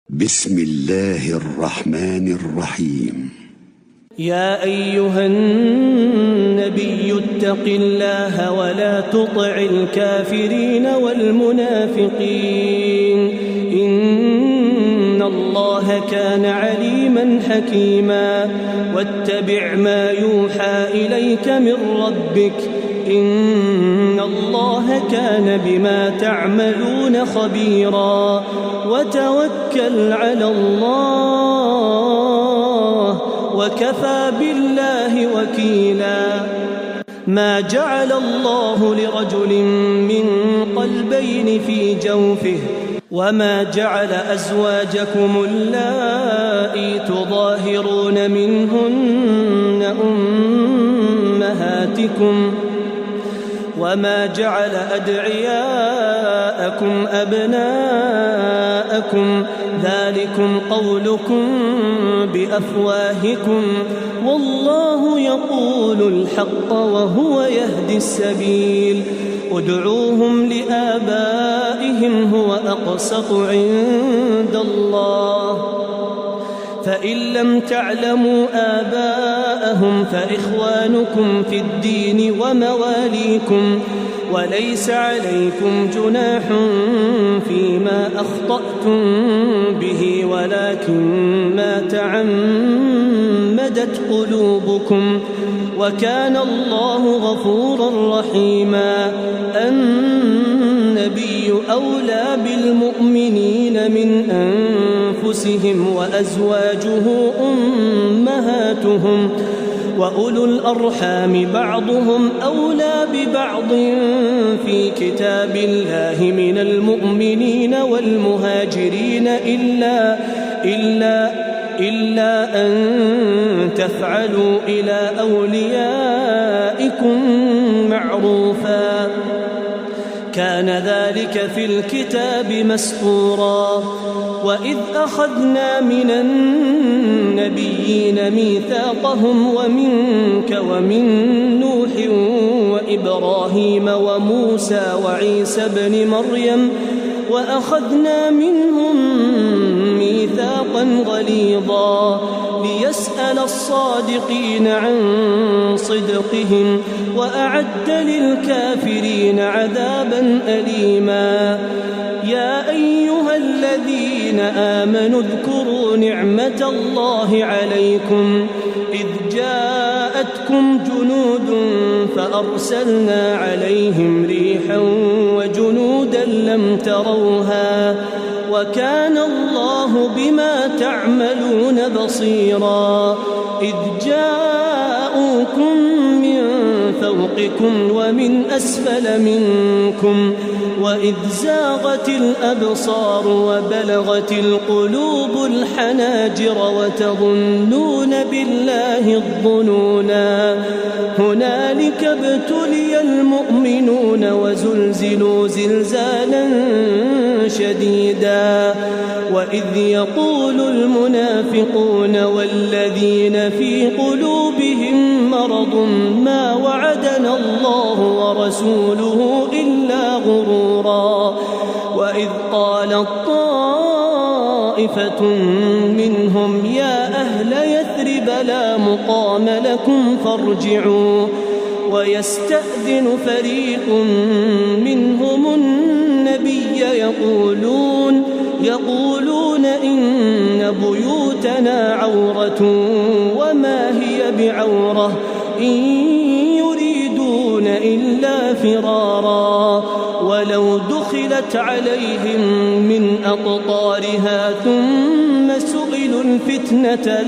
بسم الله الرحمن الرحيم. يا أيها النبي اتق الله ولا تطع الكافرين والمنافقين إن الله كان عليما حكيما واتبع ما يوحى إليك من ربك إن الله كان بما تعملون خبيرا وتوكل على الله وكفى بالله وكيلا. ما جعل الله لرجل من قلبين في جوفه وما جعل أزواجكم اللائي تظاهرون منهن أمهاتكم وما جعل أدعياءكم أبناءكم ذلكم قولكم بأفواهكم والله يقول الحق وهو يهدي السبيل. ادعوهم لآبائهم هو أقسط عند الله فإن لم تعلموا آباءهم فإخوانكم في الدين ومواليكم وليس عليكم جناح فيما أخطأتم به ولكن ما تعمدت قلوبكم وكان الله غفورا رحيما. النبي أولى بالمؤمنين من أنفسهم وأزواجه أمهاتهم وأولو الأرحام بعضهم أولى ببعض في كتاب الله من المؤمنين والمهاجرين إلا أن تفعلوا إلى أوليائكم معروفا كان ذلك في الكتاب مسطورا. وإذ أخذنا من النبيين ميثاقهم ومنك ومن نوح وإبراهيم وموسى وعيسى ابن مريم وأخذنا منهم ميثاقا غليظا ليسأل الصادقين عن صدقهم وأعد للكافرين عذابا أليما. يا أيها الذين آمنوا اذكروا نعمة الله عليكم إذ جاءتكم جنود فأرسلنا عليهم ريحا وجنودا لم تروها وكان الله بما تعملون بصيرا. إذ جاءوكم من فوقكم ومن أسفل منكم وإذ زاغت الأبصار وبلغت القلوب الحناجر وتظنون بالله الظنونا هنالك ابتلي المؤمنون وزلزلوا زلزالا شديدا. وإذ يقول المنافقون والذين في قلوبهم مرض ما وعدنا الله ورسوله إلا غرورا. وإذ قالت طائفة منهم يا أهل يثرب لا مقام لكم فارجعوا ويستأذن فريق منهم النبي يقولون إن بيوتنا عورة وما هي بعورة إن يريدون إلا فرارا ولو دخلت عليهم من أقطارها ثم سئلوا الفتنة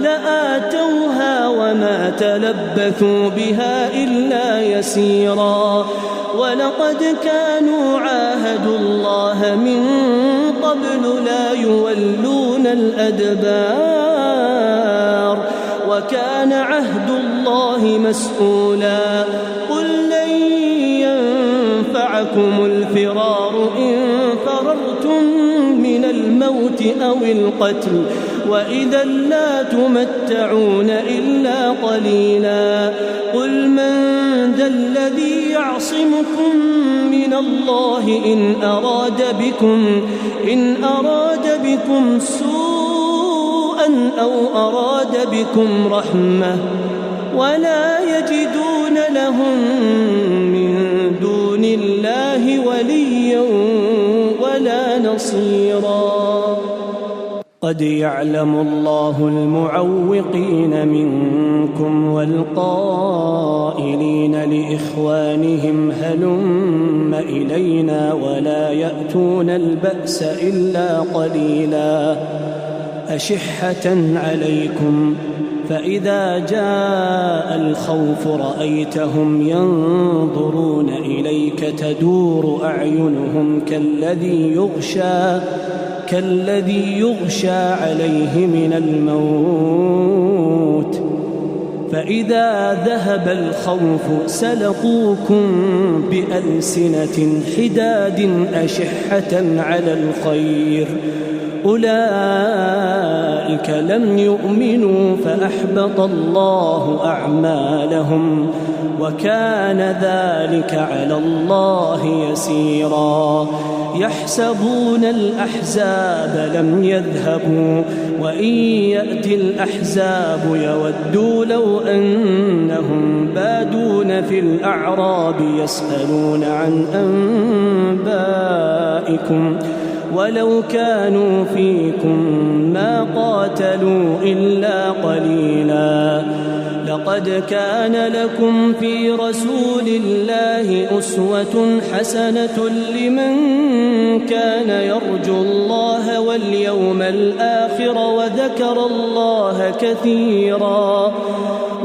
لآتوها وما تلبثوا بها إلا يسيرا. ولقد كانوا عاهدوا الله من قبل لا يولون الأدبار وكان عهد الله مسؤولا. قل لن ينفعكم الفرار إن فررتم من الموت أو القتل وإذا لا تمتعون إلا قليلا. قل من ذا الذي يعصمكم من الله إن أراد بكم سوءا أو أراد بكم رحمة ولا يجدون لهم من دون الله وليا ولا نصيرا. قد يعلم الله المعوقين منكم والقائلين لإخوانهم هلم إلينا ولا يأتون البأس إلا قليلا أشحة عليكم فإذا جاء الخوف رأيتهم ينظرون إليك تدور أعينهم كالذي يغشى عليه من الموت فإذا ذهب الخوف سلقوكم بألسنة حداد أشحة على الخير أولئك لم يؤمنوا فأحبط الله أعمالهم وكان ذلك على الله يسيرا. يحسبون الأحزاب لم يذهبوا وإن يأتي الأحزاب يودوا لو أنهم بادون في الأعراب يسألون عن أنبائكم ولو كانوا فيكم ما قاتلوا إلا قليلا. لقد كان لكم في رسول الله أسوة حسنة لمن كان يرجو الله واليوم الآخر وذكر الله كثيرا.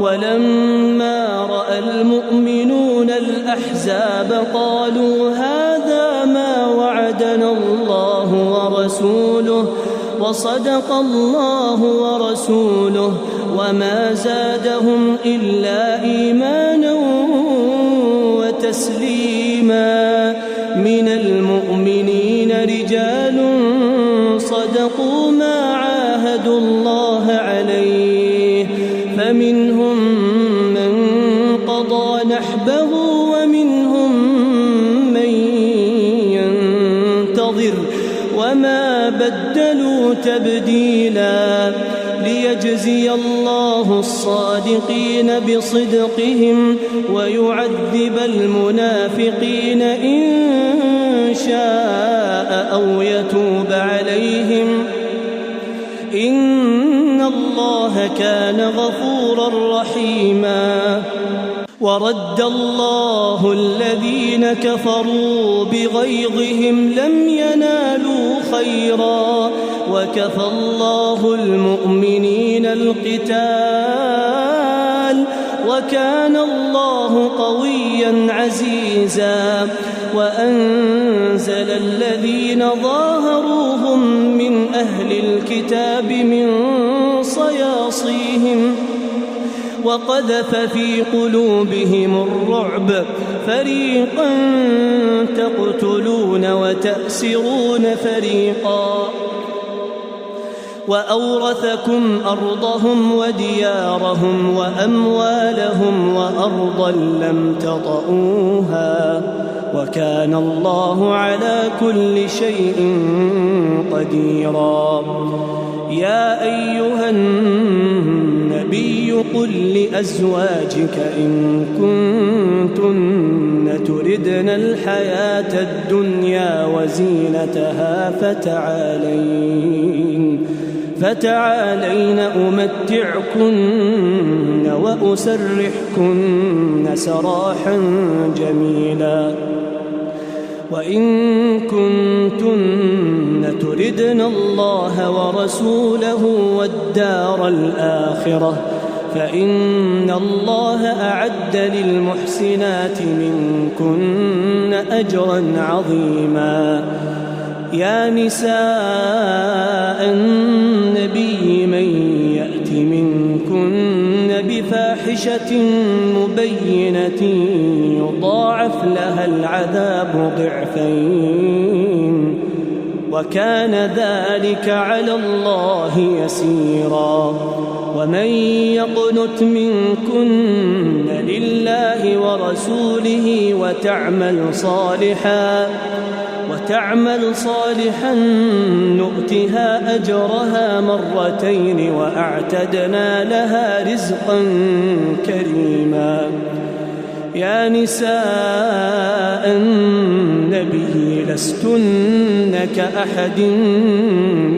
ولما رأى المؤمنون الأحزاب قالوا هذا ما وعدنا الله ورسوله وصدق الله ورسوله وما زادهم إلا إيمانا وتسليما. من المؤمنين رجال صدقوا ما عاهدوا الله عليه فمنهم من قضى نحبه ومنهم من ينتظر وما بدلوا تبديلا. ليجزي الله الصادقين بصدقهم ويعذب المنافقين إن شاء أو يتوب عليهم إن الله كان غفورا رحيما. ورد الله الذين كفروا بغيظهم لم ينالوا خيرا وكفى الله المؤمنين القتال وكان الله قويا عزيزا. وأنزل الذين ظاهروهم من أهل الكتاب من صياصيهم وقذف في قلوبهم الرعب فريقا تقتلون وتأسرون فريقا. وأورثكم أرضهم وديارهم وأموالهم وأرضا لم تطئوها وكان الله على كل شيء قديرا. يا أيها النبي قل لأزواجك إن كنتن تردن الحياة الدنيا وزينتها فتعالين أمتعكن وأسرحكن سراحا جميلا. وإن كنتن تردن الله ورسوله والدار الآخرة فإن الله أعد للمحسنات منكن أجرا عظيما. يا نساء النبي من يأت منكن بفاحشة مبينة يضاعف لها العذاب ضعفين وكان ذلك على الله يسيرا. ومن يقنت منكن لله ورسوله وتعمل صالحا نؤتها أجرها مرتين وأعتدنا لها رزقا كريما. يا نساء النبي لستن كأحد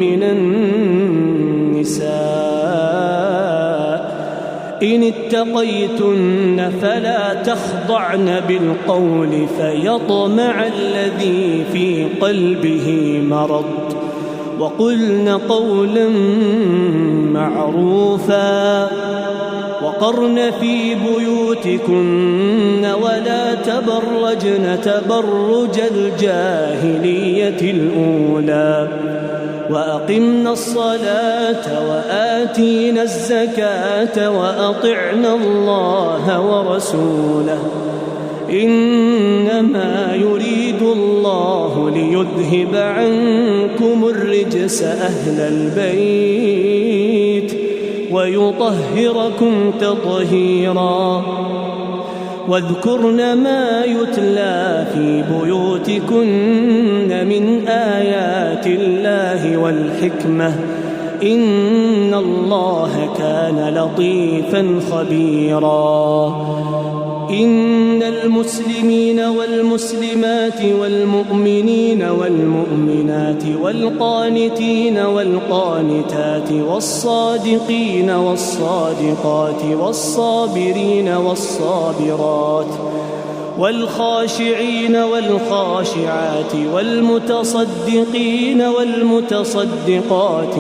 من النساء إن اتقيتن فلا تخضعن بالقول فيطمع الذي في قلبه مرض وقلن قولا معروفا وقرن في بيوتكن ولا تبرجن تبرج الجاهلية الأولى وأقمنا الصلاة وآتينا الزكاة وأطعنا الله ورسوله إنما يريد الله ليذهب عنكم الرجس أهل البيت ويطهركم تطهيرا. واذكرن ما يتلى في بيوتكن من آيات الله والحكمة إن الله كان لطيفا خبيرا. إن المسلمين والمسلمات والمؤمنين والمؤمنات والقانتين والقانتات والصادقين والصادقات والصابرين والصابرات والخاشعين والخاشعات والمتصدقين والمتصدقات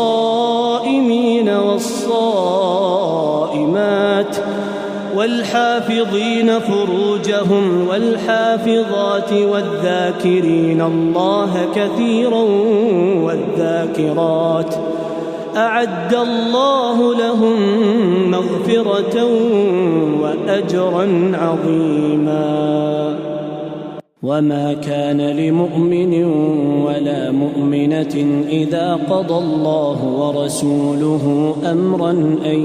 والصائمين والصائمات والحافظين فروجهم والحافظات والذاكرين الله كثيرا والذاكرات أعد الله لهم مغفرة وأجرا عظيما. وما كان لمؤمن ولا مؤمنة إذا قضى الله ورسوله أمرا أن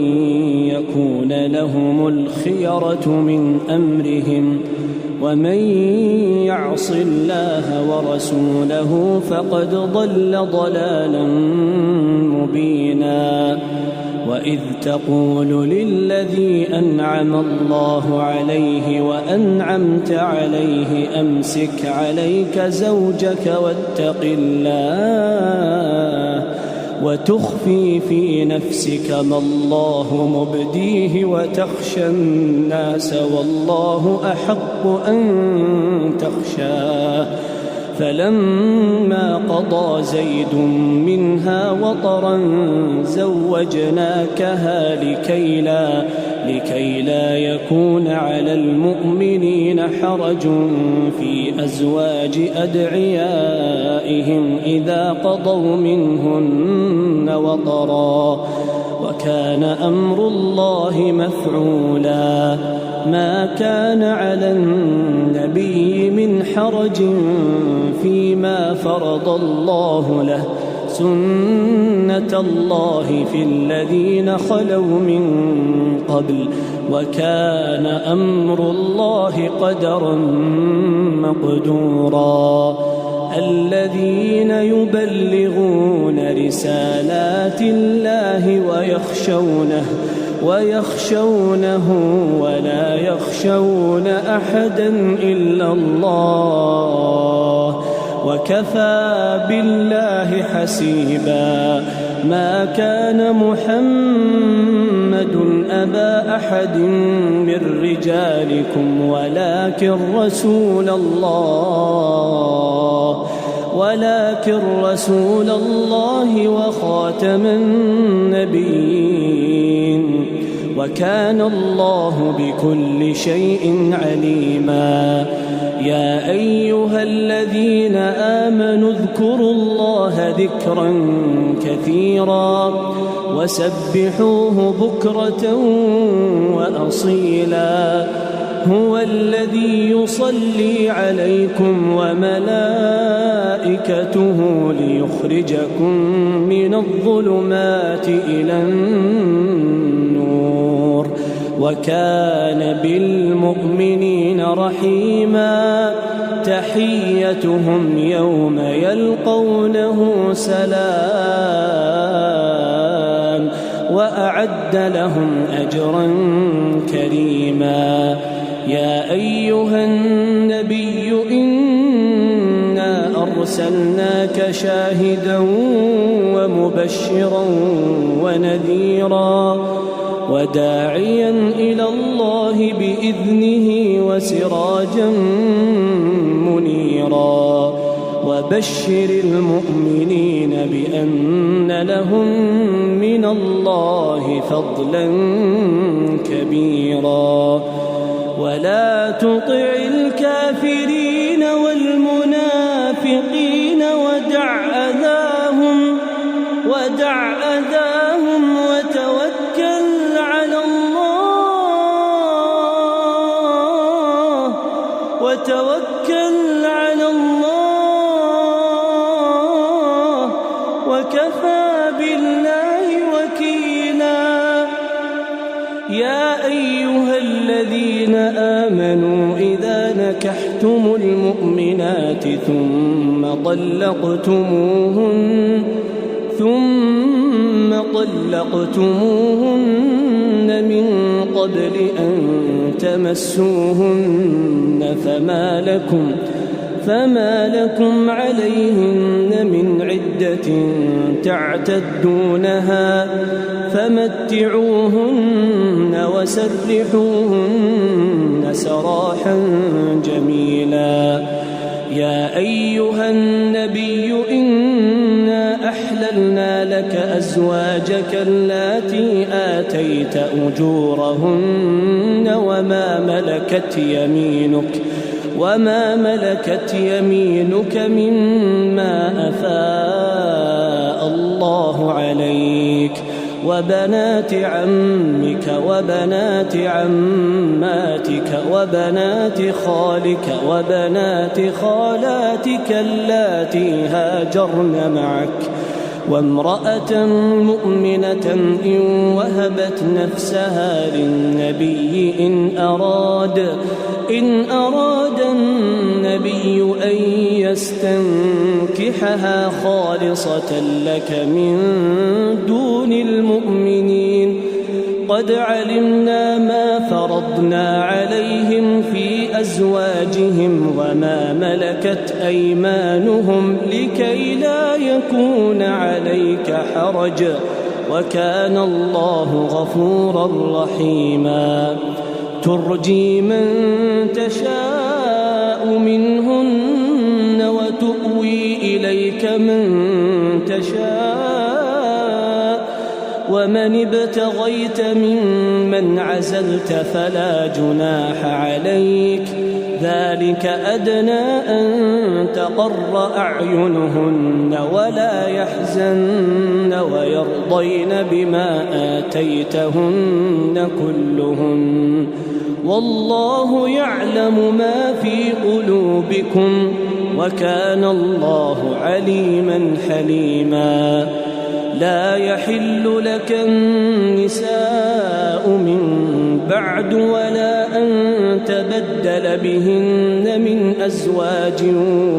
يكون لهم الخيرة من أمرهم ومن يعص الله ورسوله فقد ضل ضلالا مبينا. وإذ تقول للذي أنعم الله عليه وأنعمت عليه أمسك عليك زوجك واتق الله وتخفي في نفسك ما الله مبديه وتخشى الناس والله أحق أن تخشاه. فلما قضى زيد منها وطرا زوجناكها لكي لا يكون على المؤمنين حرج في أزواج أدعيائهم إذا قضوا منهن وطرا وكان أمر الله مفعولا. ما كان على النبي من حرج فيما فرض الله له سنة الله في الذين خلوا من قبل وكان أمر الله قدرا مقدورا. الذين يبلغون رسالات الله ويخشونه ولا يخشون أحدا إلا الله وكفى بالله حسيبا. ما كان محمد أبا أحد من رجالكم ولكن رسول الله وخاتم النبيين وكان الله بكل شيء عليما. يا أيها الذين آمنوا اذكروا الله ذكرا كثيرا وسبحوه بكرة وأصيلا. هو الذي يصلي عليكم وملائكته ليخرجكم من الظلمات إلى النور وكان بالمؤمنين رحيما تحيتهم يوم يلقونه سلام وأعد لهم أجرا كريما يا أيها النبي إنا أرسلناك شاهدا ومبشرا ونذيرا وداعيا إلى الله بإذنه وسراجا منيرا وبشر المؤمنين بأن لهم من الله فضلا كبيرا ولا تطع الكافرين والمنافقين ودع أذاهم وتوكل على الله وكفى بالله وكيلا يا أيها الذين آمنوا إذا نكحتم المؤمنات ثم طلقتموهن من قبل أن تمسوهن فما لكم عليهن من عدة تعتدونها فمتعوهن وسرحوهن سراحا جميلا يا أيها النبي إنا أحللنا لك أزواجك اللاتي آتيت أجورهن وما ملكت يمينك مما أفاء الله عليك وبنات عمك وبنات عماتك وبنات خالك وبنات خالاتك اللاتي هاجرن معك وامرأة مؤمنة إن وهبت نفسها للنبي إن أراد النبي أن يستنكحها خالصة لك من دون المؤمنين قد علمنا ما فرضنا عليهم في أزواجهم وما ملكت أيمانهم لكي لا يكون عليك حرج وكان الله غفورا رحيما ترجي من تشاء منهن وتؤوي إليك من تشاء ومن ابتغيت ممن عزلت فلا جناح عليك ذلك أدنى أن تقر أعينهن ولا يحزن ويرضين بما آتيتهن كلهن والله يعلم ما في قلوبكم وكان الله عليما حليما لا يحل لك النساء من بعد ولا أن تبدل بهن من أزواج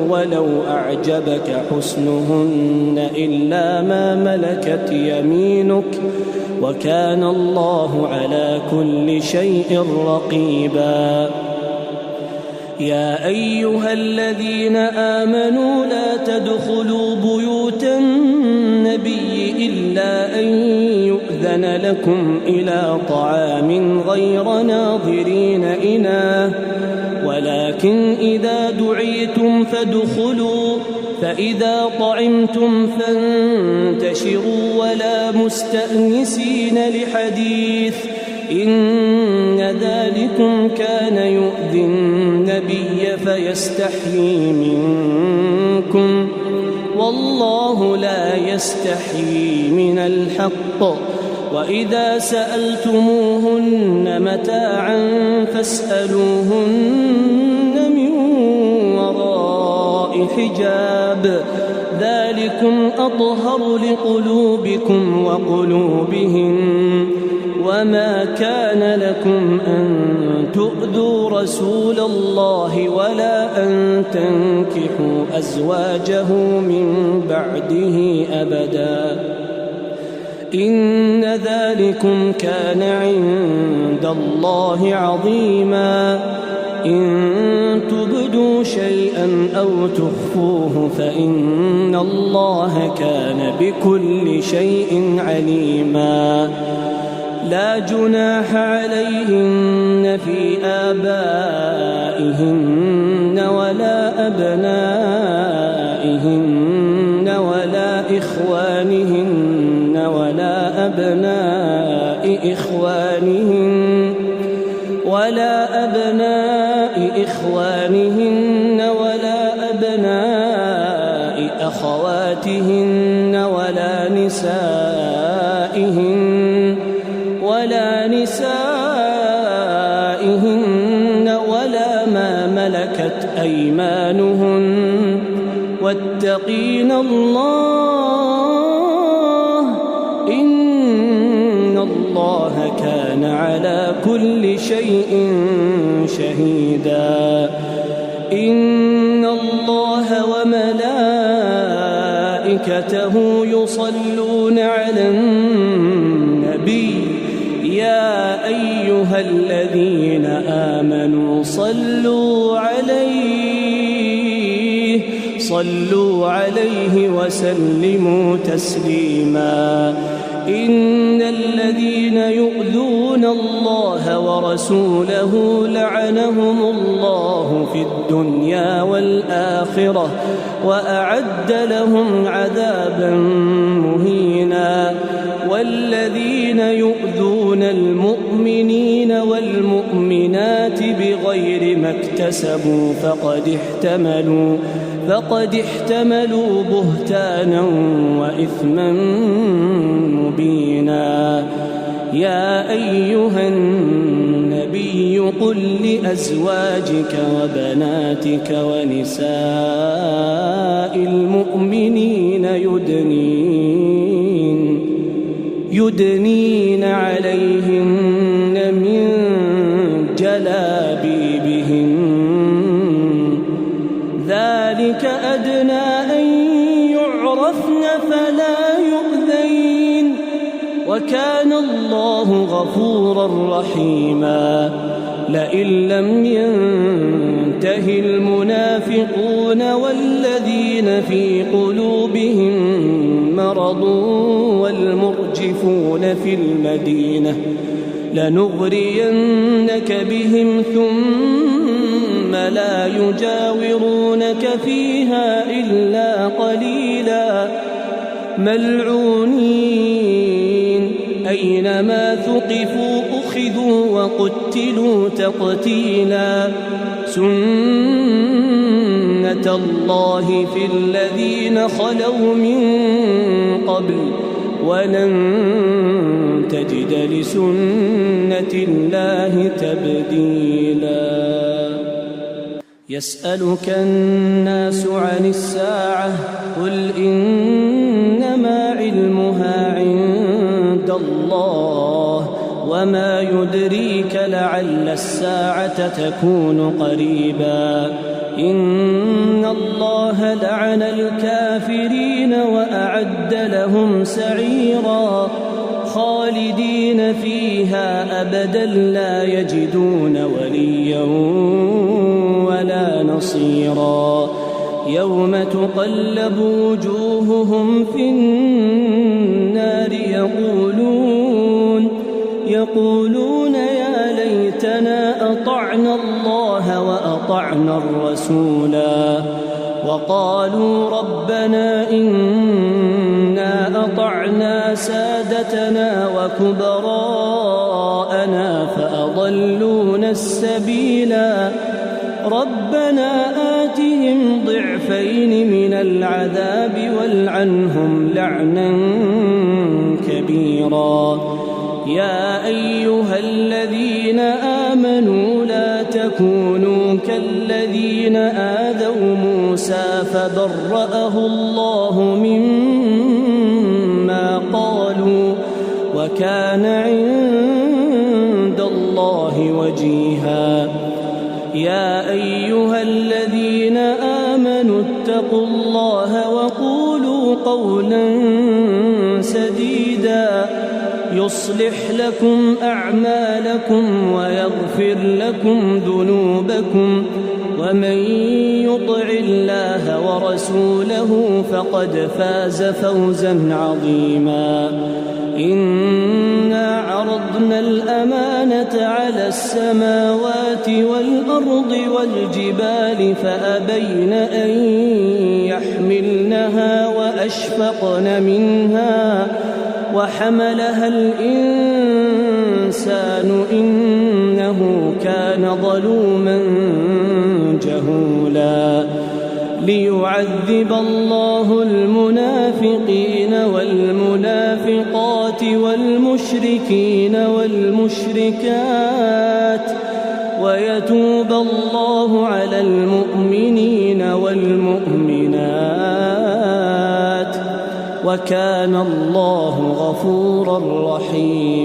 ولو أعجبك حسنهن إلا ما ملكت يمينك وكان الله على كل شيء رقيبا يا أيها الذين آمنوا لا تدخلوا بيوت النبي إلا أن يؤذن لكم إلى طعام غير ناظرين إناه ولكن إذا دعيتم فادخلوا فإذا طعمتم فانتشروا ولا مستأنسين لحديث إن ذلكم كان يؤذي النبي فيستحيي منكم والله لا يستحيي من الحق وإذا سألتموهن متاعا فاسألوهن من وراء حجاب ذلكم أطهر لقلوبكم وقلوبهم وما كان لكم أن تؤذوا رسول الله ولا أن تنكحوا أزواجه من بعده أبدا إن ذلكم كان عند الله عظيما إن تبدوا شيئا أو تخفوه فإن الله كان بكل شيء عليما لا جناح عليهن في آبائهن ولا أبنائهن ولا إخوانهن ولا أبناء إخوانهن ولا ولا أبناء أخواتهن ولا نسائهن ولا ما ملكت أيمانهن واتقين الله إن الله كان على كل شيء شهيدا إن الله وملائكته يصلون على النبي يا أيها الذين آمنوا صلوا عليه وسلموا تسليما إن الذين يؤذون الله ورسوله لعنهم الله في الدنيا والآخرة وأعد لهم عذابا مهينا والذين يؤذون المؤمنين والمؤمنات بغير ما اكتسبوا فقد احتملوا بهتانا وإثما مبينا يا أيها النبي قل لأزواجك وبناتك ونساء المؤمنين يدنين عليهن من جلابيبهن ذلك أدنى أن يعرفن فلا يؤذين وكان الله غفورا رحيما لئن لم ينته المنافقون والذين في قلوبهم مرض والمرجفون في المدينة لنغرينك بهم ثم لا يجاورونك فيها إلا قليلا ملعونين أينما ثقفوا أخذوا وقتلوا تقتيلا سنة الله في الذين خلوا من قبل ولن تجد لسنة الله تبديلا يسألك الناس عن الساعة قل إنما علمها عند الله وما يدريك لعل الساعة تكون قريبا إن الله لعن الكافرين وأعد لهم سعيرا خالدين فيها أبدا لا يجدون وليا ولا نصيرا يوم تقلب وجوههم في النار يقولون يا ليتنا أطعنا الله وأطعنا الرسولا وقالوا ربنا إنا أطعنا سادتنا وكبراءنا فأضلونا السبيلا ربنا آتهم ضعفين من العذاب والعنهم لعنا كبيرا كبيرا. يا أيها الذين آمنوا لا تكونوا كالذين آذوا موسى فبرأه الله مما قالوا وكان عند الله وجيها. يا أيها الذين آمنوا اتقوا الله وقولوا قولا سديدا يصلح لكم أعمالكم ويغفر لكم ذنوبكم ومن يطع الله ورسوله فقد فاز فوزا عظيما. إنا عرضنا الأمانة على السماوات والأرض والجبال فأبين أن يحملنها وأشفقن منها وحملها الإنسان إنه كان ظلوما جهولا. ليعذب الله المنافقين والمنافقات والمشركين والمشركات ويتوب الله على المؤمنين والمؤمنات وكان الله غفورا رحيما.